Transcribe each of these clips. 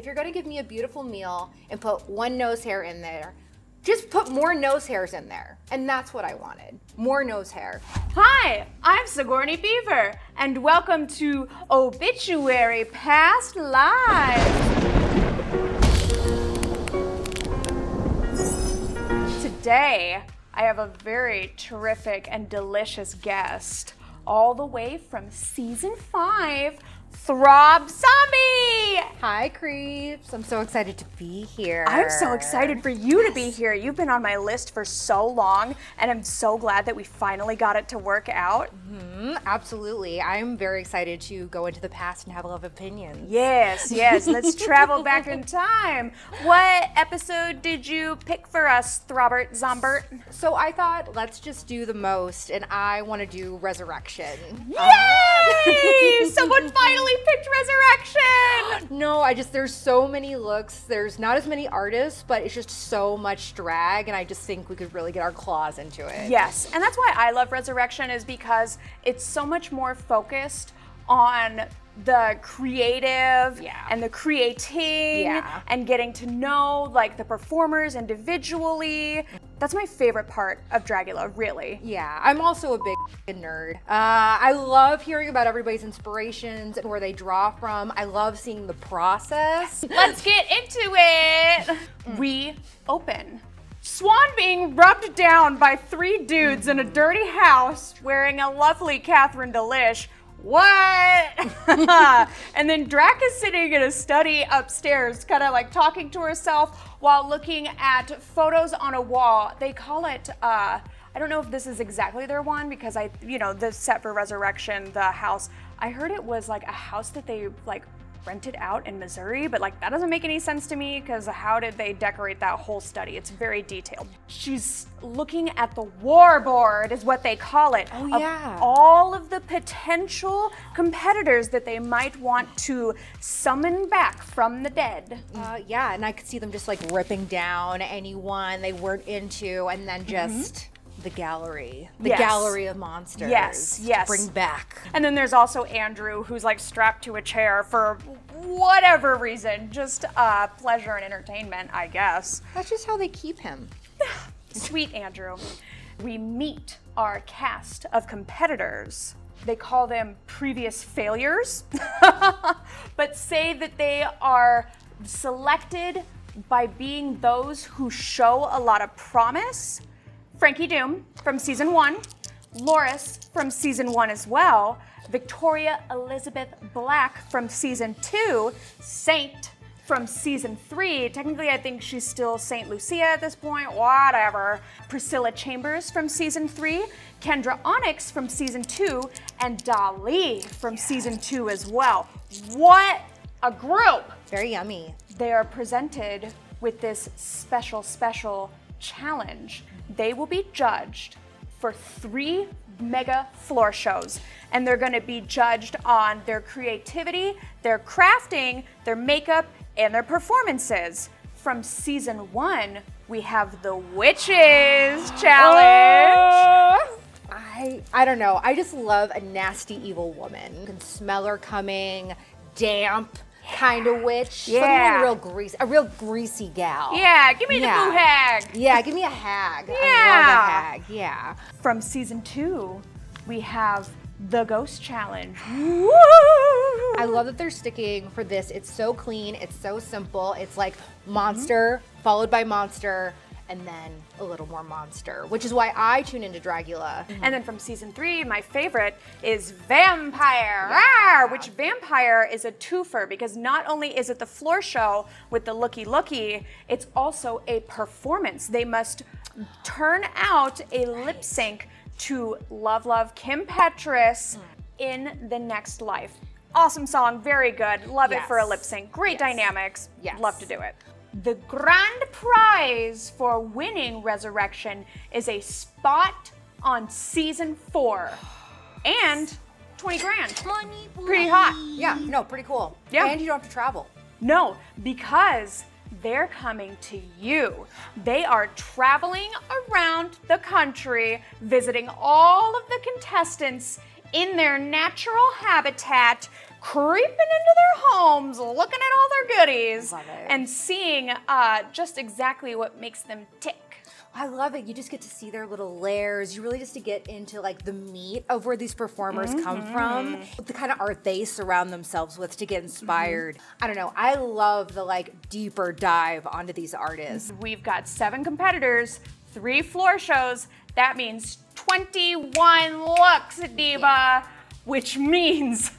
if you're gonna give me a beautiful meal and put one nose hair in there, just put more nose hairs in there. And that's what I wanted, more nose hair. Hi, I'm Sigourney Beaver, and welcome to Obituary Past Lives. Today, I have a very terrific and delicious guest, all the way from season 5, Throb Zombie! Hi, creeps. I'm so excited to be here. I'm so excited for you to be here. You've been on my list for so long, and I'm so glad that we finally got it to work out. Absolutely. I'm very excited to go into the past and have a lot of opinions. Yes, let's travel back in time. What episode did you pick for us, Throbert Zombert? So I thought, let's just do the most, and I want to do Resurrection. Yay! Someone finally picked Resurrection! No, there's so many looks. There's not as many artists, but it's just so much drag, and I just think we could really get our claws into it. Yes, and that's why I love Resurrection, is because it's so much more focused on the creative and the creating and getting to know like the performers individually. That's my favorite part of Dragula, really. Yeah, I'm also a big nerd. I love hearing about everybody's inspirations and where they draw from. I love seeing the process. Let's get into it. We open. Swan being rubbed down by 3 dudes in a dirty house wearing a lovely Catherine Delish. What? And then Drac is sitting in a study upstairs, kind of like talking to herself while looking at photos on a wall. They call it, I don't know if this is exactly their one, because the set for Resurrection, the house, I heard it was like a house that they like rented out in Missouri, but like that doesn't make any sense to me, because how did they decorate that whole study? It's very detailed. She's looking at the war board, is what they call it. Oh yeah. Of all of the potential competitors that they might want to summon back from the dead. Yeah, and I could see them just like ripping down anyone they weren't into, and then just the gallery of monsters. Yes. To bring back. And then there's also Andrew, who's like strapped to a chair for whatever reason, just pleasure and entertainment, I guess. That's just how they keep him. Sweet Andrew. We meet our cast of competitors. They call them previous failures, but say that they are selected by being those who show a lot of promise. Frankie Doom from season 1, Loris from season 1 as well, Victoria Elizabeth Black from season 2, Saint from season 3. Technically, I think she's still Saint Lucia at this point, whatever. Priscilla Chambers from season 3, Kendra Onyx from season 2, and Dali from season 2 as well. What a group! Very yummy. They are presented with this special challenge. They will be judged for 3 mega floor shows, and they're going to be judged on their creativity, their crafting, their makeup, and their performances. From season 1, we have the Witches Challenge. I don't know. I just love a nasty evil woman. You can smell her coming, damp kind of witch. Yeah. Someone a real greasy gal. Yeah, give me the boo hag. Yeah, give me a hag. Yeah. I love a hag. Yeah. From season 2, we have the Ghost Challenge. Woo! I love that they're sticking for this. It's so clean. It's so simple. It's like monster followed by monster, and then a little more monster, which is why I tune into Dragula. And then from season 3, my favorite is Vampire, Rawr, which Vampire is a twofer, because not only is it the floor show with the looky, it's also a performance. They must turn out a lip sync to Love Kim Petras in the next life. Awesome song, very good. Love it for a lip sync. Great dynamics. Love to do it. The grand prize for winning Resurrection is a spot on season 4 and 20 grand. Pretty hot. Yeah, no, pretty cool. Yeah. And you don't have to travel. No, because they're coming to you. They are traveling around the country, visiting all of the contestants in their natural habitat, creeping into their homes, looking at all their goodies, Love it. and seeing just exactly what makes them tick. I love it. You just get to see their little layers. You really just to get into like the meat of where these performers come from, the kind of art they surround themselves with to get inspired. I don't know. I love the like deeper dive onto these artists. We've got 7 competitors, 3 floor shows. That means 21 looks, Diva, which means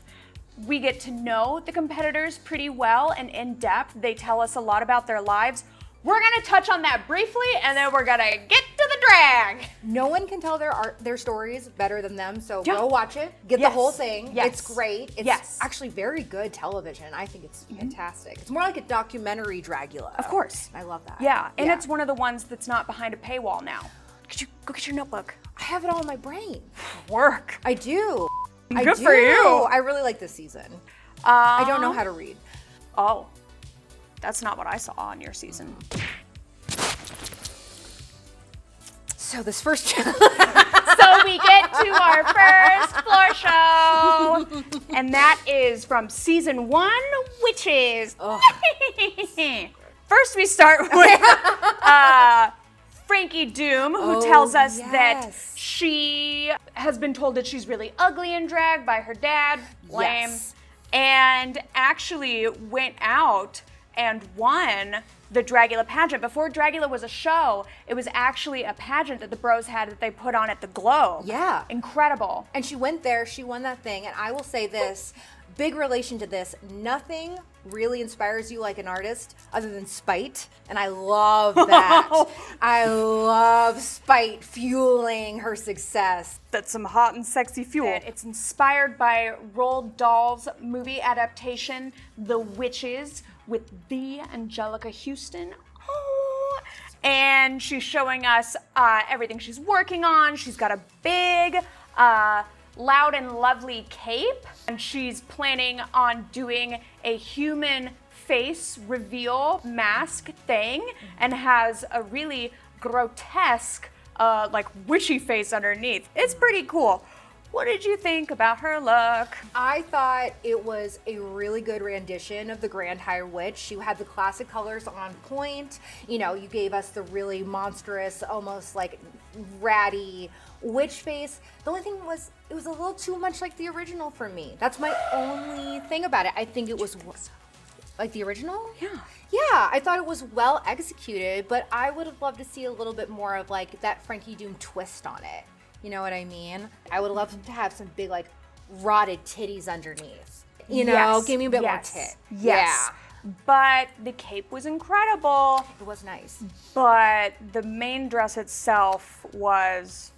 we get to know the competitors pretty well and in depth. They tell us a lot about their lives. We're gonna touch on that briefly, and then we're gonna get to the drag. No one can tell their stories better than them, so Yeah. go watch it. Get the whole thing. Yes. It's great. It's actually very good television. I think it's fantastic. It's more like a documentary Dragula. Of course. I love that. Yeah, and it's one of the ones that's not behind a paywall now. Go get your notebook. I have it all in my brain. Work. I do. Good for you. I really like this season. I don't know how to read. Oh, that's not what I saw on your season. So this first So we get to our first floor show, and that is from season 1, Witches. First, we start with Frankie Doom, who tells us that she has been told that she's really ugly in drag by her dad, lame, and actually went out and won the Dragula pageant. Before Dragula was a show, it was actually a pageant that the bros had that they put on at the Globe. Yeah. Incredible. And she went there, she won that thing, and I will say this, big relation to this, nothing really inspires you like an artist other than spite, and I love that. I love spite fueling her success. That's some hot and sexy fuel. It's inspired by Roald Dahl's movie adaptation, The Witches, with the Angelica Houston. Oh. And she's showing us everything she's working on. She's got a big, loud and lovely cape, and she's planning on doing a human face reveal mask thing, and has a really grotesque, like witchy face underneath. It's pretty cool. What did you think about her look? I thought it was a really good rendition of the Grand High Witch. She had the classic colors on point. You know, you gave us the really monstrous, almost like ratty witch face. The only thing was, it was a little too much like the original for me. That's my only thing about it. I think it was like the original? Yeah. Yeah, I thought it was well executed, but I would have loved to see a little bit more of like that Frankie Doom twist on it. You know what I mean? I would love to have some big, like, rotted titties underneath. You know, give me a bit more tit. Yes. Yeah. But the cape was incredible. It was nice. But the main dress itself was...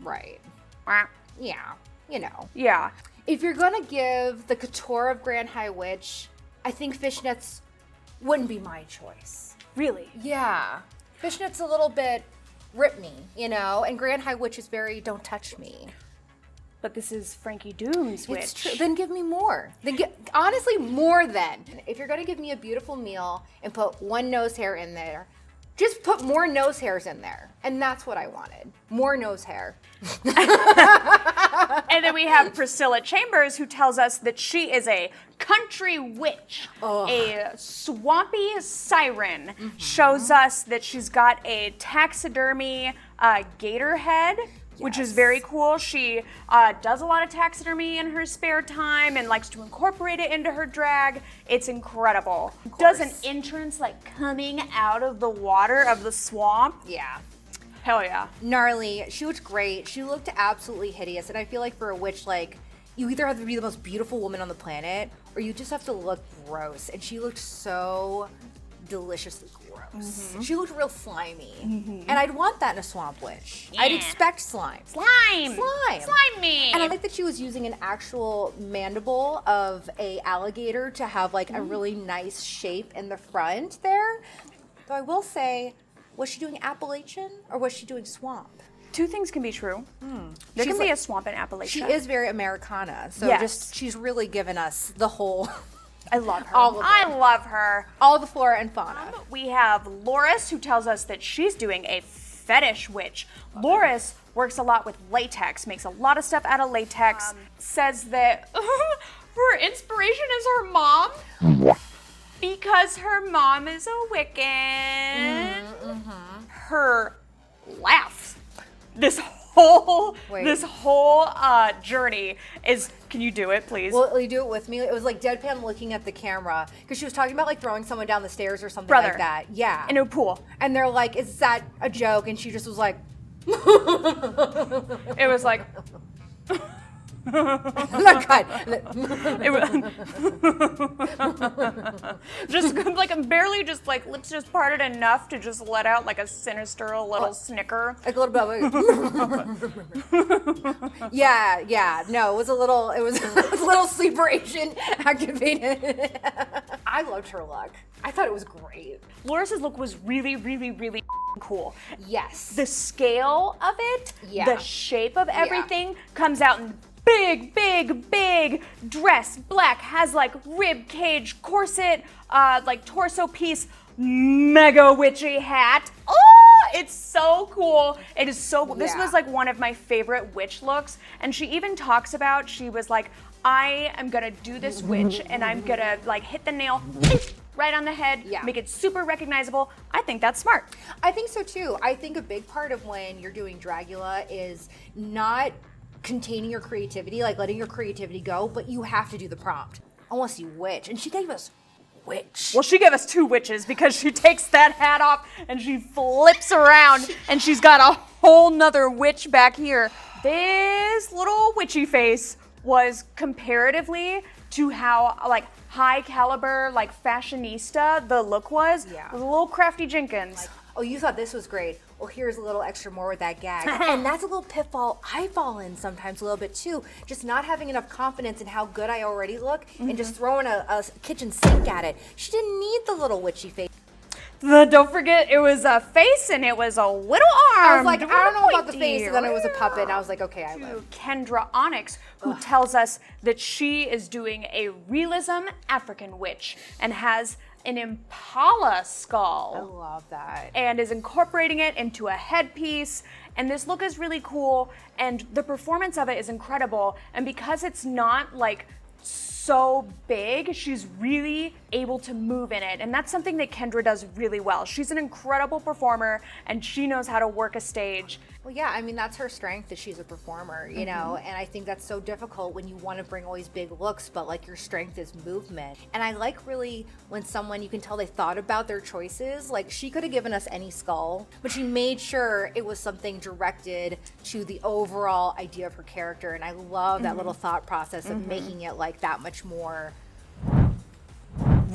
Right. Wah. Yeah. You know. Yeah. If you're going to give the couture of Grand High Witch, I think fishnets wouldn't be my choice. Really? Yeah. Fishnets a little bit... rip me, you know, and Grand High Witch is very don't touch me. But this is Frankie Doom's witch. It's true. Then give me more. Honestly, more than. If you're gonna give me a beautiful meal and put one nose hair in there, just put more nose hairs in there. And that's what I wanted. More nose hair. And then we have Priscilla Chambers, who tells us that she is a country witch, a swampy siren. Shows us that she's got a taxidermy gator head, which is very cool. She does a lot of taxidermy in her spare time and likes to incorporate it into her drag. It's incredible. Does an entrance like coming out of the water of the swamp. Yeah. Hell yeah. Gnarly. She looked great. She looked absolutely hideous. And I feel like for a witch, like, you either have to be the most beautiful woman on the planet or you just have to look gross. And she looked so deliciously gross. She looked real slimy. And I'd want that in a swamp witch. Yeah. I'd expect slime. Slime. Slime. Slime me. And I like that she was using an actual mandible of a alligator to have like a really nice shape in the front there. Though I will say, was she doing Appalachian or was she doing swamp? Two things can be true. There can be a swamp in Appalachia. She is very Americana, so Yes. she's really given us the whole, I love her. All of I it. love her. all the flora and fauna. We have Loris, who tells us that she's doing a fetish witch. Loris works a lot with latex, makes a lot of stuff out of latex, says that her inspiration is her mom. Because her mom is a Wiccan. Her laughs. This whole journey is. Can you do it, please? Will you do it with me? It was like deadpan looking at the camera because she was talking about like throwing someone down the stairs or something like that. Yeah. In a pool. And they're like, "Is that a joke?" And she just was like, It was like. "Not God." It was just like barely just like lips just parted enough to just let out like a sinister little snicker. Like a little bit. Yeah. No, it was a little sleeper Asian activated. I loved her look. I thought it was great. Loris's look was really, really, really cool. Yes. The scale of it, the shape of everything comes out in big dress, black, has like rib cage, corset, like torso piece, mega witchy hat. Oh, it's so cool. It is so cool. This was like one of my favorite witch looks. And she even talks about, she was like, I am gonna do this witch and I'm gonna like hit the nail right on the head, make it super recognizable. I think that's smart. I think so too. I think a big part of when you're doing Dragula is not containing your creativity, like letting your creativity go, but you have to do the prompt. I want to see witch. And she gave us witch. Well, she gave us two witches because she takes that hat off and she flips around and she's got a whole nother witch back here. This little witchy face was comparatively to how like high caliber, like fashionista the look was. It was a little Crafty Jenkins. Like, oh, you thought this was great. Well, here's a little extra more with that gag. And that's a little pitfall I fall in sometimes a little bit too. Just not having enough confidence in how good I already look and just throwing a kitchen sink at it. She didn't need the little witchy face. Don't forget, it was a face and it was a little arm. I was like, I don't know about the face, and then it was a puppet, and I was like, okay, I live. Kendra Onyx, who tells us that she is doing a realism African witch and has an impala skull. I love that. And is incorporating it into a headpiece. And this look is really cool, and the performance of it is incredible. And because it's not like so big, she's really able to move in it. And that's something that Kendra does really well. She's an incredible performer and she knows how to work a stage. Well, yeah, I mean, that's her strength, that she's a performer, you know, and I think that's so difficult when you want to bring all these big looks, but like your strength is movement. And I like really when someone, you can tell they thought about their choices. Like she could have given us any skull, but she made sure it was something directed to the overall idea of her character. And I love that little thought process of making it like that much more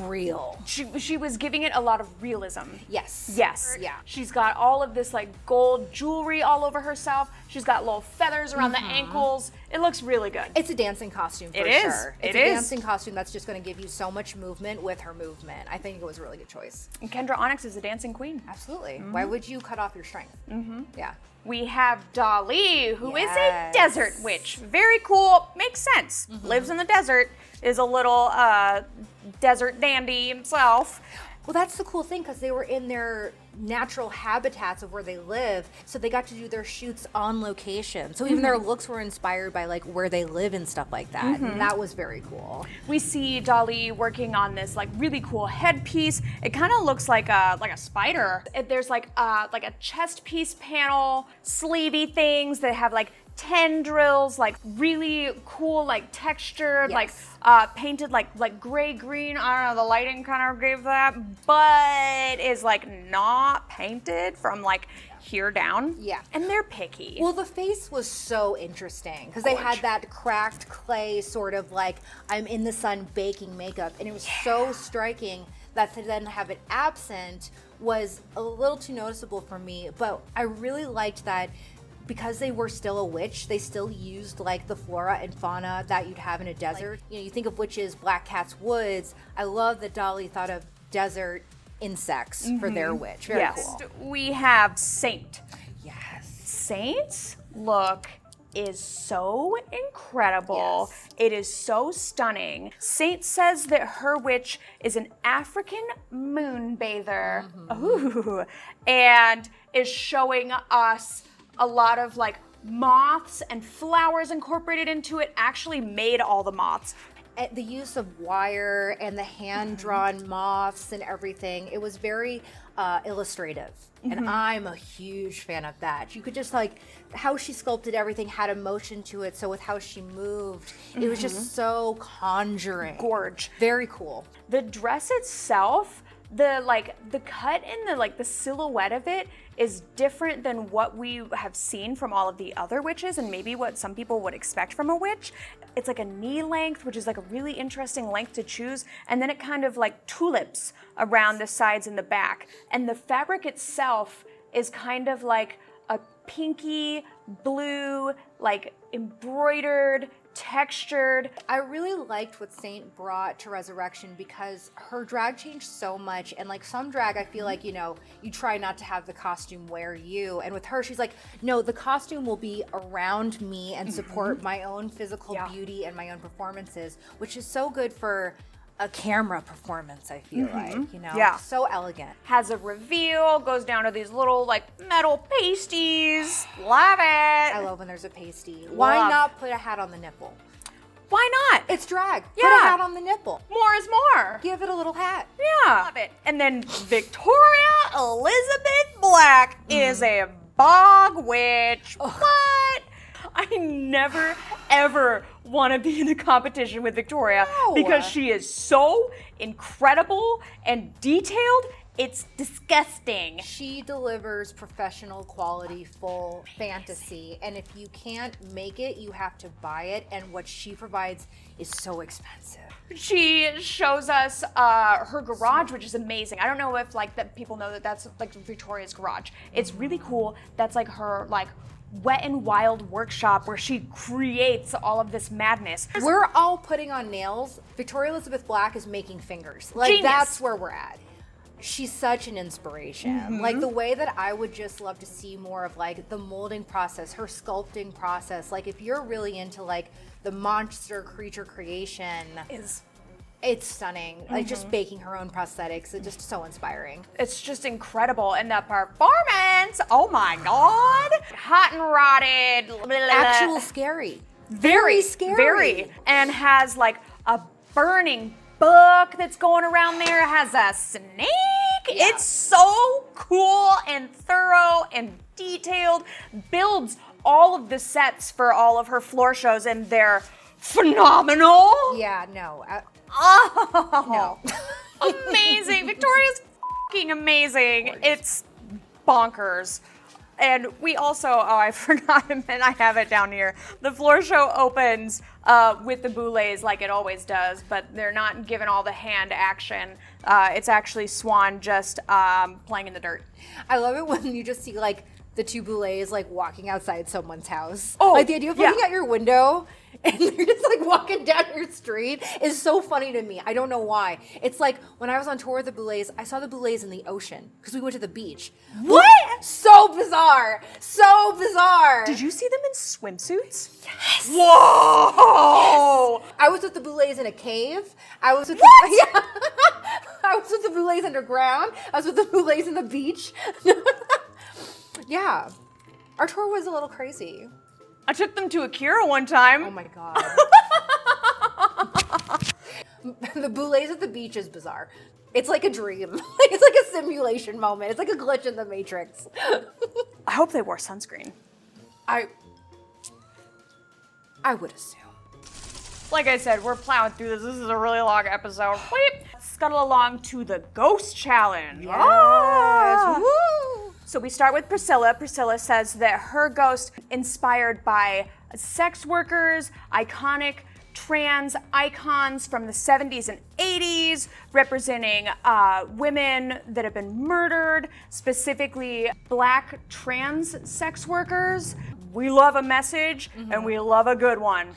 real. She was giving it a lot of realism. Yes. Yes. Yeah. She's got all of this like gold jewelry all over herself. She's got little feathers around the ankles. It looks really good. It's a dancing costume for sure. It's a dancing costume that's just going to give you so much movement with her movement. I think it was a really good choice. And Kendra Onyx is a dancing queen. Absolutely. Why would you cut off your strength? Yeah. We have Dali, who is a desert witch. Very cool. Makes sense. Lives in the desert. Is a little desert dandy himself. Well, that's the cool thing because they were in their natural habitats of where they live, so they got to do their shoots on location. So even their looks were inspired by like where they live and stuff like that. And that was very cool. We see Dali working on this like really cool headpiece. It kind of looks like a spider. There's like a chest piece panel, sleevey things that have like tendrils, like really cool, like textured, like painted like gray green. I don't know, the lighting kind of gave that, but is like not painted from like here down. Yeah. And they're picky. Well, the face was so interesting because they had that cracked clay sort of like I'm in the sun baking makeup, and it was so striking that to then have it absent was a little too noticeable for me. But I really liked that because they were still a witch, they still used like the flora and fauna that you'd have in a desert. You know, you think of witches, black cats, woods. I love that Dali thought of desert insects for their witch. Very cool. We have Saint. Yes. Saint's look is so incredible. It is so stunning. Saint says that her witch is an African moon bather. Ooh. And is showing us a lot of like moths and flowers incorporated into it. Actually made all the moths. the use of wire and the hand-drawn moths and everything, it was very illustrative. And I'm a huge fan of that. You could just like, how she sculpted everything had emotion to it. So with how she moved, it was just so conjuring. Gorge. Very cool. The dress itself, the cut and the silhouette of it is different than what we have seen from all of the other witches and maybe what some people would expect from a witch. It's like a knee length, which is like a really interesting length to choose, and then it kind of like tulips around the sides and the back. And the fabric itself is kind of like a pinky blue, like embroidered, textured. I really liked what Saint brought to Resurrection because her drag changed so much, and like some drag, I feel like, you know, you try not to have the costume wear you, and with her she's like, no, the costume will be around me and support my own physical beauty and my own performances, which is so good for a camera performance, I feel like, you know? Yeah. So elegant. Has a reveal, goes down to these little like metal pasties. Love it. I love when there's a pasty. Why not put a hat on the nipple? Why not? It's drag. Yeah. Put a hat on the nipple. More is more. Give it a little hat. Yeah. Love it. And then Victoria Elizabeth Black is a bog witch. What? I never, ever want to be in a competition with Victoria because she is so incredible and detailed. It's disgusting. She delivers professional quality, full fantasy. And if you can't make it, you have to buy it. And what she provides is so expensive. She shows us her garage, which is amazing. I don't know if like that people know that that's like Victoria's garage. It's really cool. That's like her like Wet and Wild workshop where she creates all of this madness. We're all putting on nails. Victoria Elizabeth Black is making fingers. Like, Genius. That's where we're at. She's such an inspiration. Like, the way that I would just love to see more of like the molding process, her sculpting process. Like, if you're really into like the monster creature creation, it's stunning. Like, just baking her own prosthetics. It's just so inspiring. It's just incredible. And the performance, oh my God. Hot and rotted. Actual scary. Very scary. Very. And has like a burning book that's going around there. It has a snake. Yeah. It's so cool and thorough and detailed. Builds all of the sets for all of her floor shows, and they're phenomenal. Yeah, no. Oh, no. Amazing. Victoria's fucking amazing. Gorgeous. It's bonkers. And we also, I forgot, and I have it down here. The floor show opens with the boulets like it always does, but they're not given all the hand action. It's actually Swan just playing in the dirt. I love it when you just see like the two boulets like walking outside someone's house. Oh, like the idea of looking out your window and they're just like walking down your street is so funny to me. I don't know why. It's like when I was on tour with the Boulets, I saw the Boulets in the ocean because we went to the beach. What? So bizarre. So bizarre. Did you see them in swimsuits? Yes. Whoa! Yes. I was with the Boulets in a cave. I was with What? I was with the Boulets underground. I was with the Boulets in the beach. Yeah. Our tour was a little crazy. I took them to Akira one time. Oh my God. The Boulets at the beach is bizarre. It's like a dream. It's like a simulation moment. It's like a glitch in the Matrix. I hope they wore sunscreen. I would assume. Like I said, we're plowing through this. This is a really long episode. Weep. Scuttle along to the Ghost Challenge. Yes. Woo! So we start with Priscilla. Priscilla says that her ghost, inspired by sex workers, iconic trans icons from the 70s and 80s, representing women that have been murdered, specifically Black trans sex workers. We love a message, and we love a good one.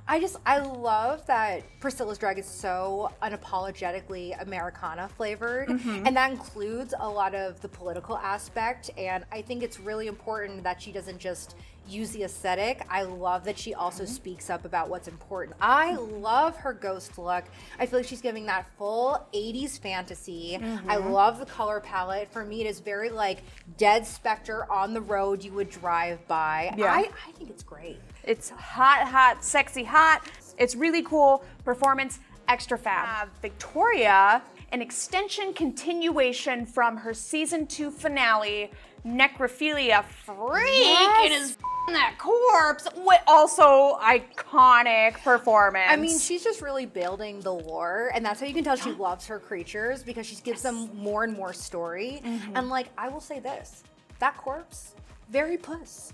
I love that Priscilla's drag is so unapologetically Americana flavored, and that includes a lot of the political aspect, and I think it's really important that she doesn't just use the aesthetic. I love that she also speaks up about what's important. I love her ghost look. I feel like she's giving that full 80s fantasy. I love the color palette. For me, it is very like Dead Spectre on the road you would drive by. Yeah. I think it's great. It's hot, hot, sexy, hot. It's really cool. Performance, extra fab. Victoria, an extension continuation from her season 2 finale, Necrophilia freaking is that corpse. What also iconic performance. I mean, she's just really building the lore, and that's how you can tell she loves her creatures, because she gives them more and more story. And like, I will say this, that corpse, very puss.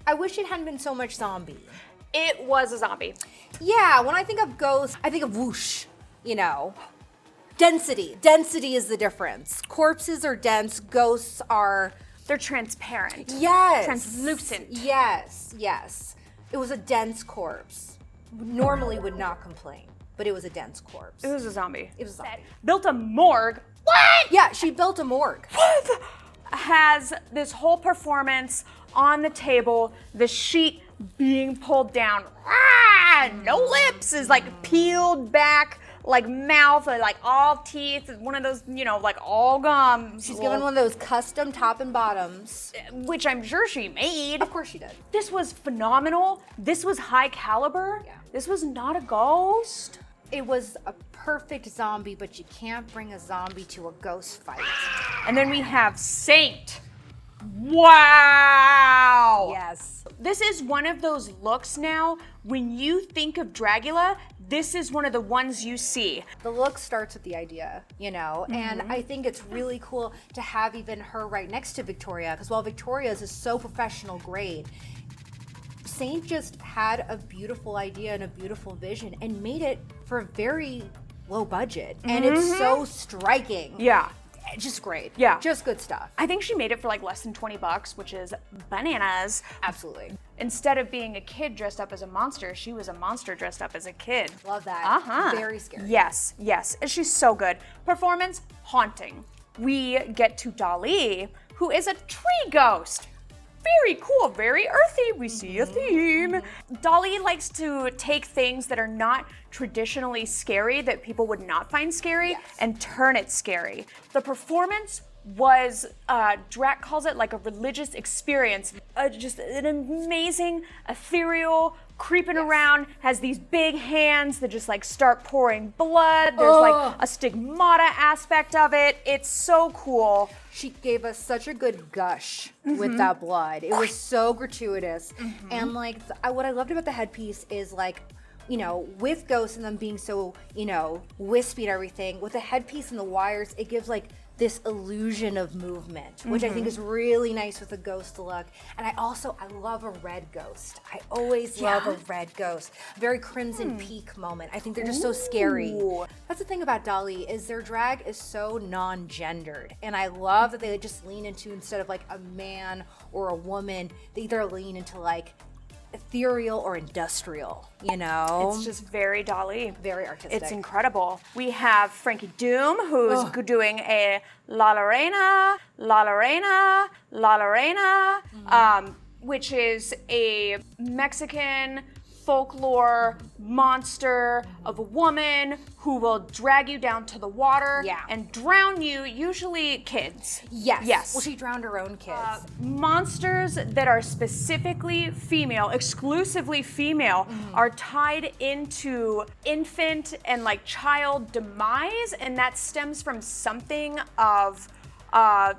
I wish it hadn't been so much zombie. It was a zombie. Yeah, when I think of ghosts, I think of whoosh, you know. Density. Density is the difference. Corpses are dense, ghosts are... They're transparent. Yes. Translucent. Yes, yes. It was a dense corpse. Normally would not complain, but it was a dense corpse. It was a zombie. It was a zombie. Built a morgue. What? Yeah, she built a morgue. What? Has this whole performance on the table, the sheet being pulled down. No lips, is like peeled back, like mouth, like all teeth, one of those, you know, like all gums. She's given one of those custom top and bottoms. Which I'm sure she made. Of course she did. This was phenomenal. This was high caliber. Yeah. This was not a ghost. It was a perfect zombie, but you can't bring a zombie to a ghost fight. And then we have Saint. Wow. Yes. This is one of those looks now, when you think of Dragula, this is one of the ones you see. The look starts with the idea, you know, and I think it's really cool to have even her right next to Victoria, because while Victoria's is so professional grade, Saint just had a beautiful idea and a beautiful vision and made it for a very low budget. And it's so striking. Yeah. Just great. Yeah. Just good stuff. I think she made it for like less than $20, which is bananas. Absolutely. Instead of being a kid dressed up as a monster, she was a monster dressed up as a kid. Love that. Very scary. Yes, yes. She's so good. Performance, haunting. We get to Dali, who is a tree ghost. Very cool, very earthy. We see a theme. Dolly likes to take things that are not traditionally scary, that people would not find scary, and turn it scary. The performance was, Drac calls it like a religious experience. Just an amazing, ethereal, creeping around, has these big hands that just like start pouring blood. There's like a stigmata aspect of it. It's so cool. She gave us such a good gush with that blood. It was so gratuitous. And like, what I loved about the headpiece is like, you know, with ghosts and them being so, you know, wispy and everything, with the headpiece and the wires, it gives like this illusion of movement, which I think is really nice with a ghost look. And I love a red ghost. I always love a red ghost. Very Crimson Peak moment. I think they're just so scary. That's the thing about Dali, is their drag is so non-gendered. And I love that they just lean into, instead of like a man or a woman, they either lean into like ethereal or industrial, you know? It's just very Dali. Very artistic. It's incredible. We have Frankie Doom, who's doing a La Lorena, La Lorena, La Lorena, which is a Mexican folklore monster of a woman who will drag you down to the water and drown you, usually kids. Yes. Well, she drowned her own kids. Monsters that are specifically female, exclusively female, are tied into infant and like child demise, and that stems from something of,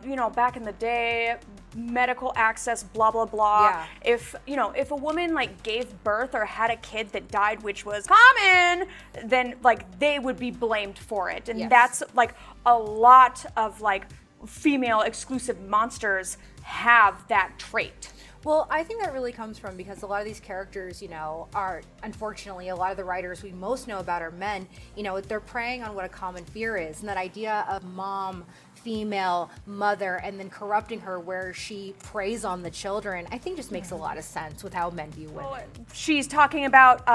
you know, back in the day, medical access, blah, blah, blah. If a woman like gave birth or had a kid that died, which was common, then like they would be blamed for it. And that's like a lot of like female exclusive monsters have that trait. Well, I think that really comes from, because a lot of these characters, you know, are, unfortunately, a lot of the writers we most know about are men. You know, they're preying on what a common fear is, and that idea of mom, female, mother, and then corrupting her where she preys on the children, I think just makes a lot of sense with how men view women. She's talking about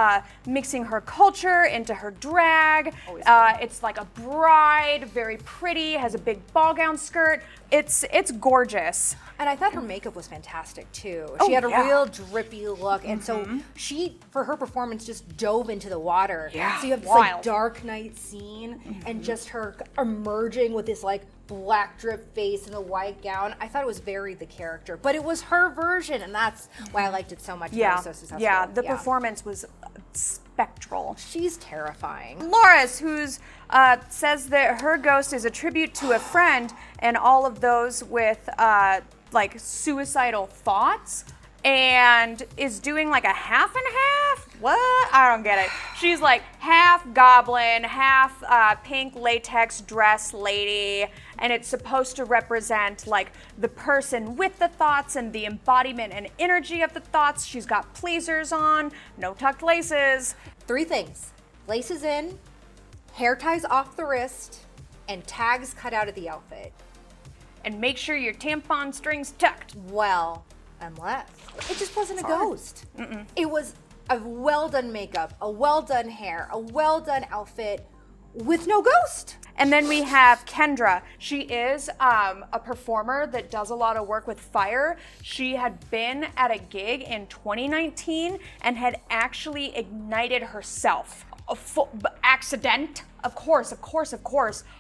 mixing her culture into her drag. It's like a bride, very pretty, has a big ball gown skirt. It's gorgeous. And I thought her makeup was fantastic too. She had a real drippy look, and so she, for her performance, just dove into the water. So you have this like dark night scene, and just her emerging with this like black drip face and a white gown. I thought it was very the character, but it was her version, and that's why I liked it so much. The performance was spectral. She's terrifying. Loris, who's says that her ghost is a tribute to a friend and all of those with like suicidal thoughts, and is doing like a half and half. What? I don't get it. She's like half goblin, half pink latex dress lady, and it's supposed to represent like the person with the thoughts and the embodiment and energy of the thoughts. She's got pleasers on, no tucked laces. 3 things: laces in, hair ties off the wrist, and tags cut out of the outfit. And make sure your tampon string's tucked. Well, unless it just wasn't a ghost. It was a well done makeup, a well done hair, a well done outfit with no ghost. And then we have Kendra. She is a performer that does a lot of work with fire. She had been at a gig in 2019 and had actually ignited herself. A accident. Of course.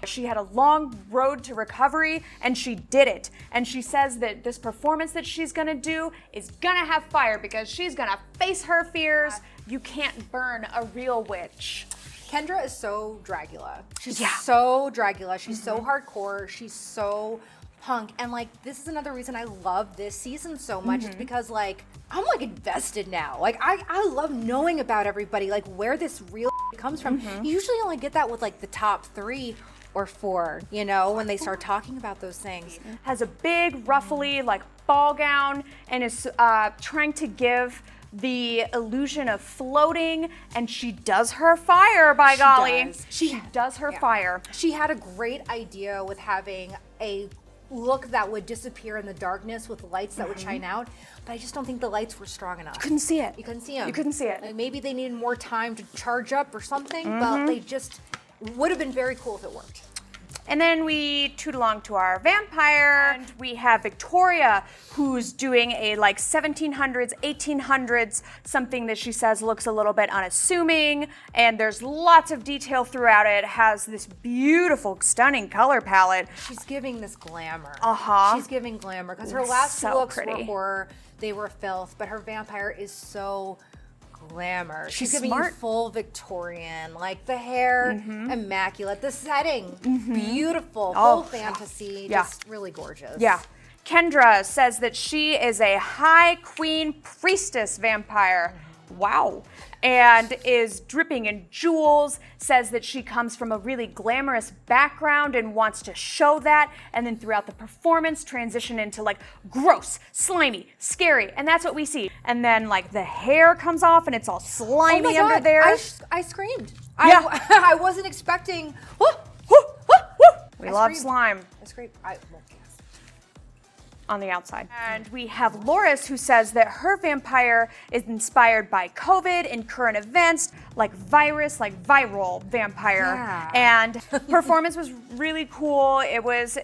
She had a long road to recovery and she did it. And she says that this performance that she's gonna do is gonna have fire because she's gonna face her fears. You can't burn a real witch. Kendra is so Dragula. She's Yeah. so Dragula. She's so hardcore. She's so punk. And like, this is another reason I love this season so much. It's because like, I'm like invested now. Like I love knowing about everybody, like where this real comes from. You usually only get that with like the top 3 or 4, you know, when they start talking about those things. Has a big ruffly like ball gown and is trying to give the illusion of floating, and she does her fire, by golly. She does her fire. She had a great idea with having a look that would disappear in the darkness with lights that would shine out, but I just don't think the lights were strong enough. Couldn't see it. You couldn't see them. You couldn't see it. Like maybe they needed more time to charge up or something, but they just would have been very cool if it worked. And then we toot along to our vampire, and we have Victoria, who's doing a like 1700s, 1800s, something that she says looks a little bit unassuming, and there's lots of detail throughout it. It has this beautiful, stunning color palette. She's giving this glamour. She's giving glamour, because her last so looks pretty. were horror, they were filth, but her vampire is so glamour. She's giving smart. you full Victorian, like the hair, immaculate, the setting, beautiful, full fantasy, just really gorgeous. Yeah. Kendra says that she is a high queen priestess vampire. Wow. And is dripping in jewels, says that she comes from a really glamorous background and wants to show that, and then throughout the performance transition into like gross, slimy, scary, and that's what we see. And then like the hair comes off and it's all slimy under there. I screamed. Yeah. I wasn't expecting. We love slime. I screamed. On the outside. And we have Loris, who says that her vampire is inspired by COVID and current events, like virus, like viral vampire. Yeah. And performance was really cool. It was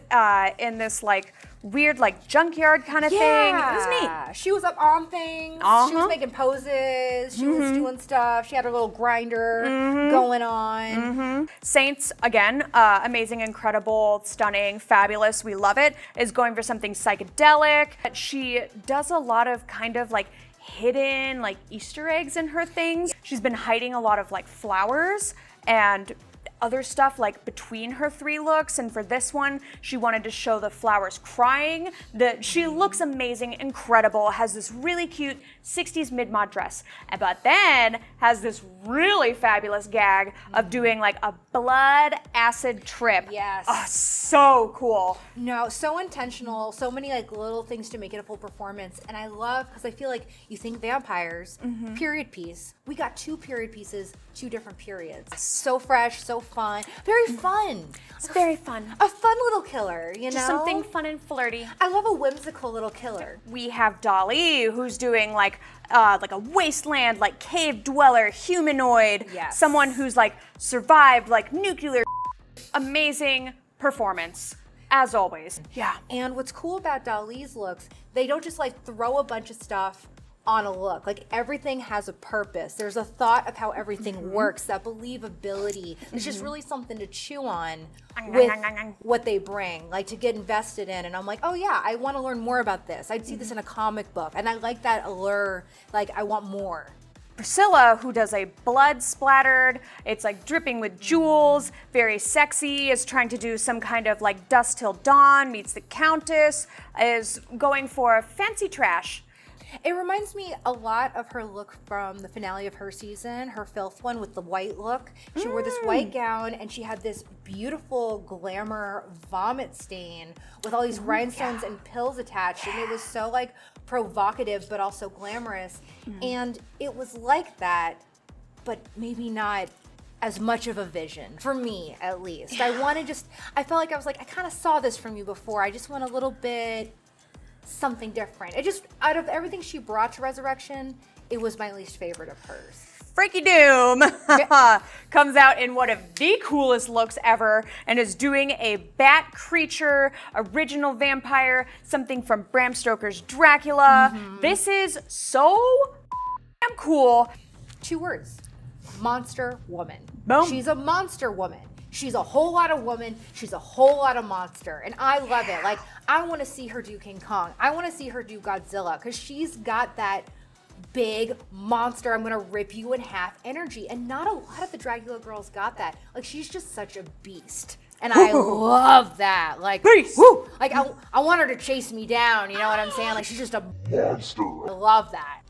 in this like weird like junkyard kind of thing. It was neat. She was up on things. She was making poses. She was doing stuff. She had her little grinder going on. Saints, again, amazing, incredible, stunning, fabulous. We love it. Is going for something psychedelic. She does a lot of kind of like hidden like Easter eggs in her things. She's been hiding a lot of like flowers and other stuff like between her 3 looks, and for this one she wanted to show the flowers crying. She looks amazing, incredible, has this really cute 60s mid-mod dress, but then has this really fabulous gag of doing like a blood acid trip. Yes. Oh, so cool. No, so intentional, so many like little things to make it a full performance. And I love, because I feel like you think vampires, period piece. We got 2 period pieces, 2 different periods. So fresh, so fun, very fun. It's very fun. A fun little killer, you know? Just something fun and flirty. I love a whimsical little killer. We have Dolly, who's doing like a wasteland, like cave dweller, humanoid. Yes. Someone who's like survived like nuclear. Amazing performance, as always. Yeah. And what's cool about Dali's looks, they don't just like throw a bunch of stuff on a look. Like everything has a purpose. There's a thought of how everything works, that believability. It's just really something to chew on with what they bring, like to get invested in. And I'm like, oh yeah, I want to learn more about this. I'd see this in a comic book. And I like that allure, like I want more. Priscilla, who does a blood splattered, it's like dripping with jewels, very sexy, is trying to do some kind of like Dusk Till Dawn meets the Countess, is going for fancy trash. It reminds me a lot of her look from the finale of her season, her filth one with the white look. She wore this white gown and she had this beautiful glamour vomit stain with all these rhinestones and pills attached. And it was so like provocative, but also glamorous. And it was like that, but maybe not as much of a vision, for me at least. I felt like I kind of saw this from you before. I just want a little bit something different. It just, out of everything she brought to Resurrection, it was my least favorite of hers. Freaky Doom comes out in one of the coolest looks ever and is doing a bat creature, original vampire, something from Bram Stoker's Dracula. This is so damn cool. 2 words: monster woman. Boom. She's a monster woman. She's a whole lot of woman. She's a whole lot of monster. And I love it. Like, I want to see her do King Kong. I want to see her do Godzilla because she's got that big monster, I'm going to rip you in half energy. And not a lot of the Dragula girls got that. Like, she's just such a beast. And I love that. Like, woo, like I want her to chase me down. You know what I'm saying? Like, she's just a monster. I love that.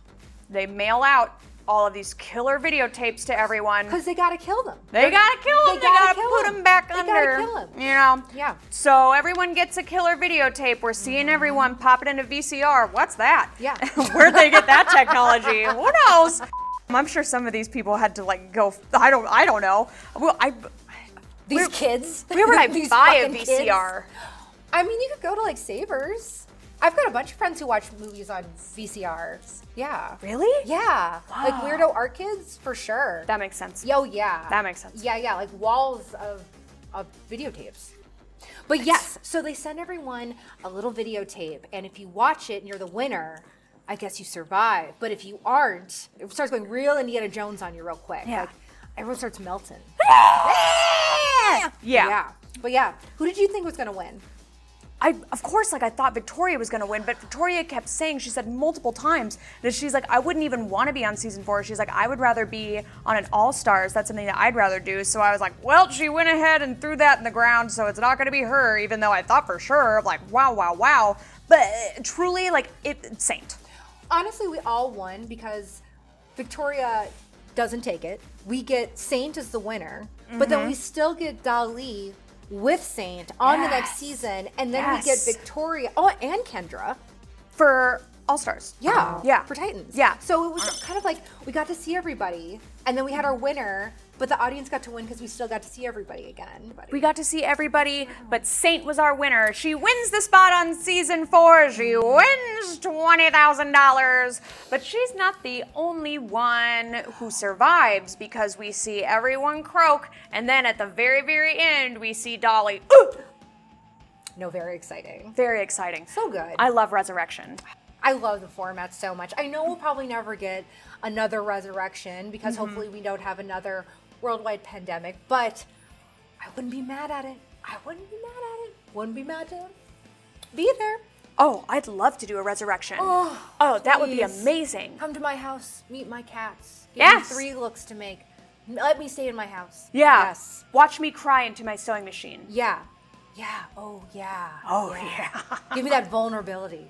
They mail out all of these killer videotapes to everyone. Because they gotta kill them. They gotta kill them. They gotta put them back under. They gotta kill them. You know? Yeah. So everyone gets a killer videotape. We're seeing everyone pop it into VCR. What's that? Yeah. Where'd they get that technology? Who knows? I'm sure some of these people had to like go, I don't know. Well, These kids. We were like These buy a fucking VCR. Kids. I mean, you could go to like Savers. I've got a bunch of friends who watch movies on VCRs. Yeah. Really? Yeah. Wow. Like weirdo art kids, for sure. That makes sense. Yo, yeah. That makes sense. Yeah, like walls of videotapes. But yes, so they send everyone a little videotape, and if you watch it and you're the winner, I guess you survive. But if you aren't, it starts going real Indiana Jones on you real quick. Yeah. Like, everyone starts melting. Yeah. But yeah, who did you think was gonna win? Of course, I thought Victoria was gonna win, but Victoria kept saying, she said multiple times that she's like, I wouldn't even want to be on season 4. She's like, I would rather be on an All-Stars. That's something that I'd rather do. So I was like, well, she went ahead and threw that in the ground, so it's not gonna be her, even though I thought for sure, like, wow. But truly, like, it's Saint. Honestly, we all won because Victoria doesn't take it. We get Saint as the winner, but then we still get Dali with Saint on the next season, and then we get Victoria, and Kendra for All-Stars. Yeah, for Titans. Yeah. So it was kind of like we got to see everybody, and then we had our winner, but the audience got to win because we still got to see everybody again. We got to see everybody, but Saint was our winner. She wins the spot on season 4. She wins $20,000, but she's not the only one who survives because we see everyone croak, and then at the very, very end, we see Dolly. No, very exciting. Very exciting. So good. I love Resurrection. I love the format so much. I know we'll probably never get another Resurrection because hopefully we don't have another worldwide pandemic, but I wouldn't be mad at it. Wouldn't be mad to be there. Oh, I'd love to do a Resurrection. Oh, that would be amazing. Come to my house, meet my cats. Give Yes. me 3 looks to make. Let me stay in my house. Yeah. Yes. Watch me cry into my sewing machine. Yeah. Yeah. Oh, yeah. Oh, yeah. Give me that vulnerability.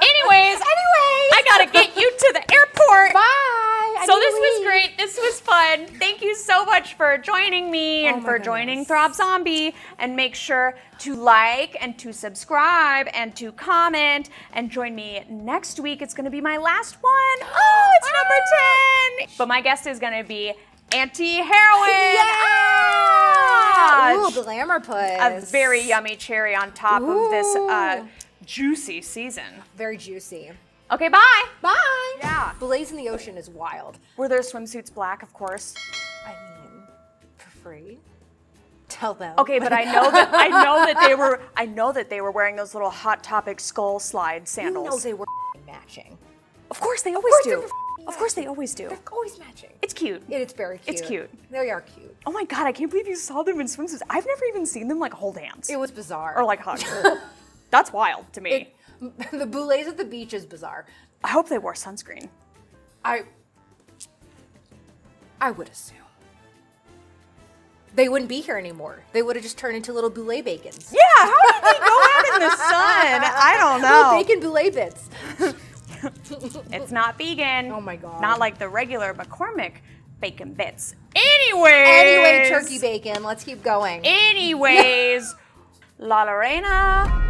Anyways, I gotta get you to the airport. Bye. So this was great. This was fun. Thank you so much for joining me and for joining Throb Zombie. And make sure to like and to subscribe and to comment and join me next week. It's gonna be my last one. Oh, it's number 10. But my guest is gonna be anti-heroin. Yeah. Ooh, glamour puss. A very yummy cherry on top of this juicy season. Very juicy. Okay, bye. Bye. Yeah. Blaze in the ocean is wild. Were their swimsuits black, of course? I mean, for free. Tell them. Okay, but I know that they were wearing those little Hot Topic skull slide sandals. You know they were matching. Of course they always do. Of course they always do. They're always matching. It's cute. It's very cute. It's cute. They are cute. Oh my god, I can't believe you saw them in swimsuits. I've never even seen them like hold hands. It was bizarre. Or like hug. That's wild to me. The boulets at the beach is bizarre. I hope they wore sunscreen. I would assume. They wouldn't be here anymore. They would have just turned into little boulet bacons. Yeah, how did they go out in the sun? I don't know. Little bacon boulet bits. It's not vegan. Oh my God. Not like the regular McCormick bacon bits. Anyways. Anyway, turkey bacon. Let's keep going. Anyways, La Lorena.